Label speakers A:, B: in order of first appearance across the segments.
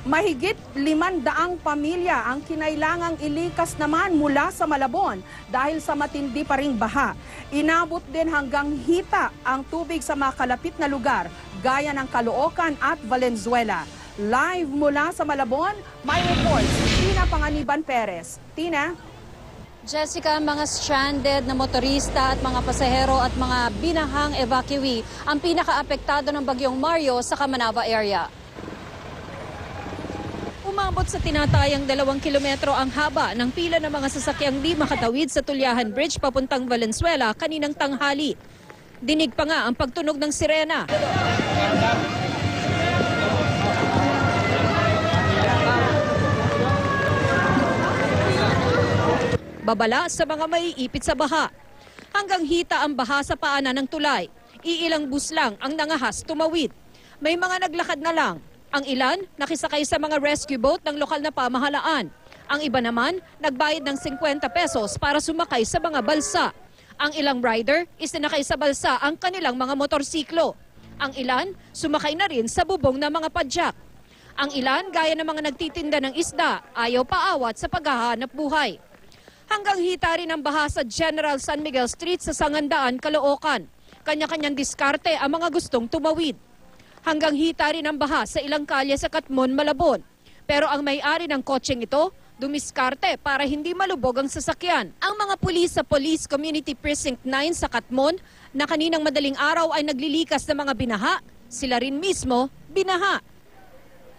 A: Mahigit 500 pamilya ang kinailangang ilikas naman mula sa Malabon dahil sa matindi pa ring baha. Inabot din hanggang hita ang tubig sa mga kalapit na lugar gaya ng Caloocan at Valenzuela. Live mula sa Malabon, may report si Tina Panganiban Perez. Tina?
B: Jessica, mga stranded na motorista at mga pasahero at mga binahang evacuee ang pinaka-apektado ng bagyong Mario sa Camanava area. Umabot sa tinatayang 2 kilometro ang haba ng pila ng mga sasakyang di makatawid sa Tulyahan Bridge papuntang Valenzuela kaninang tanghali. Dinig pa nga ang pagtunog ng sirena. Babala sa mga maiipit sa baha. Hanggang hita ang baha sa paanan ng tulay. Iilang bus lang ang nangahas tumawid. May mga naglakad na lang. Ang ilan, nakisakay sa mga rescue boat ng lokal na pamahalaan. Ang iba naman, nagbayad ng 50 pesos para sumakay sa mga balsa. Ang ilang rider, isinakay sa balsa ang kanilang mga motorsiklo. Ang ilan, sumakay na rin sa bubong ng mga padyak. Ang ilan, gaya ng mga nagtitinda ng isda, ayaw paawat sa paghahanap buhay. Hanggang hita rin ang baha sa General San Miguel Street sa Sangandaan, Caloocan. Kanya-kanyang diskarte ang mga gustong tumawid. Hanggang hita rin ang baha sa ilang kalye sa Katmon, Malabon. Pero ang may-ari ng kotseng ito, dumiskarte para hindi malubog ang sasakyan. Ang mga pulis sa Police Community Precinct 9 sa Katmon na kaninang madaling araw ay naglilikas ng mga binaha, sila rin mismo binaha.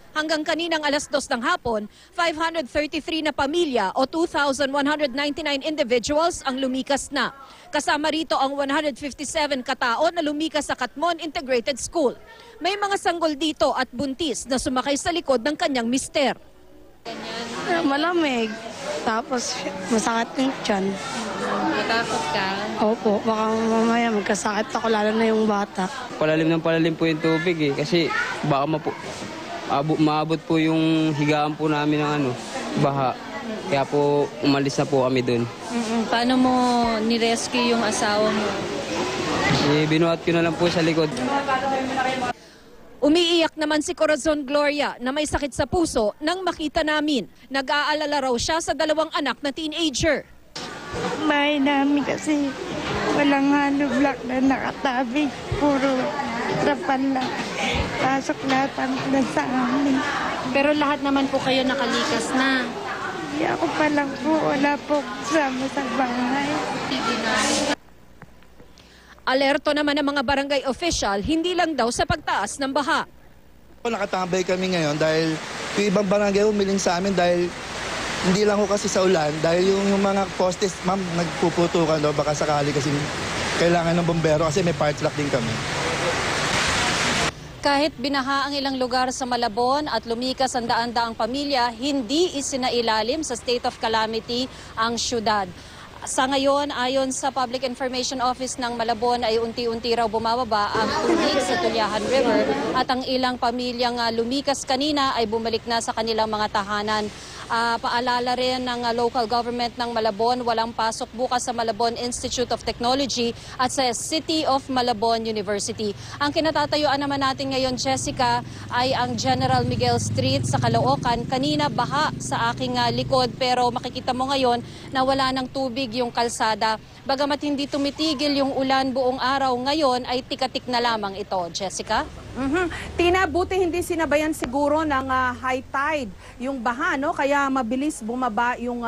B: Hanggang kaninang alas 2 ng hapon, 533 na pamilya o 2,199 individuals ang lumikas na. Kasama rito ang 157 katao na lumikas sa Katmon Integrated School. May mga sanggol dito at buntis na sumakay sa likod ng kanyang mister.
C: Malamig, tapos masakit yung tiyan.
B: Natakot ka?
C: Opo, baka mamaya magkasakit ako, lalo na yung bata.
D: Palalim ng palalim po yung tubig kasi baka maabot po yung higaan po namin ng baha. Kaya po umalis na po kami doon.
B: Paano mo nirescue yung asawa mo?
D: Binuhat ko na lang po sa likod.
B: Umiiyak naman si Corazon Gloria na may sakit sa puso nang makita namin. Nag-aalala raw siya sa 2 anak na teenager.
C: Bahay namin kasi walang hollow block na nakatabi. Puro trapan lang. Pasok lahat ang sa amin.
B: Pero lahat naman po kayo nakalikas na.
C: Hindi ako pa lang po. Wala po kasama sa bahay.
B: Alerto naman ng mga barangay official, hindi lang daw sa pagtaas ng baha.
E: Nakatambay kami ngayon dahil yung ibang barangay humiling sa amin dahil hindi lang ho kasi sa ulan. Dahil yung mga postes, ma'am, nagpuputukan daw baka sakali kasi kailangan ng bombero kasi may fire truck din kami.
B: Kahit binaha ang ilang lugar sa Malabon at lumikas ang daan-daang pamilya, hindi isinailalim sa state of calamity ang syudad. Sa ngayon, ayon sa Public Information Office ng Malabon ay unti-unti raw bumababa ang tubig sa Tulyahan River at ang ilang pamilyang lumikas kanina ay bumalik na sa kanilang mga tahanan. Paalala rin ng local government ng Malabon, walang pasok bukas sa Malabon Institute of Technology at sa City of Malabon University. Ang kinatatayuan naman natin ngayon, Jessica, ay ang General Miguel Street sa Caloocan. Kanina baha sa aking likod pero makikita mo ngayon na wala ng tubig yung kalsada. Bagamat hindi tumitigil yung ulan buong araw, ngayon ay tikatik na lamang ito. Jessica?
A: Tina, buti hindi sinabayan siguro ng high tide yung baha, no? Kaya mabilis bumaba yung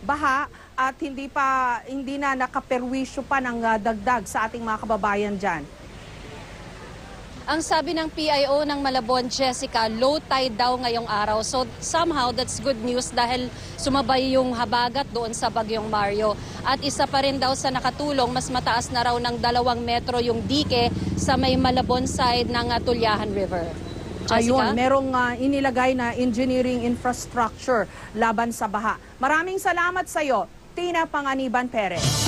A: baha at hindi na nakaperwisyo pa ng dagdag sa ating mga kababayan dyan.
B: Ang sabi ng PIO ng Malabon, Jessica, low tide daw ngayong araw. So somehow that's good news dahil sumabay yung habagat doon sa bagyong Mario. At isa pa rin daw sa nakatulong, mas mataas na raw ng 2 metro yung dike sa may Malabon side ng Tulyahan River. Jessica?
A: Ayun, merong inilagay na engineering infrastructure laban sa baha. Maraming salamat sa iyo, Tina Panganiban Perez.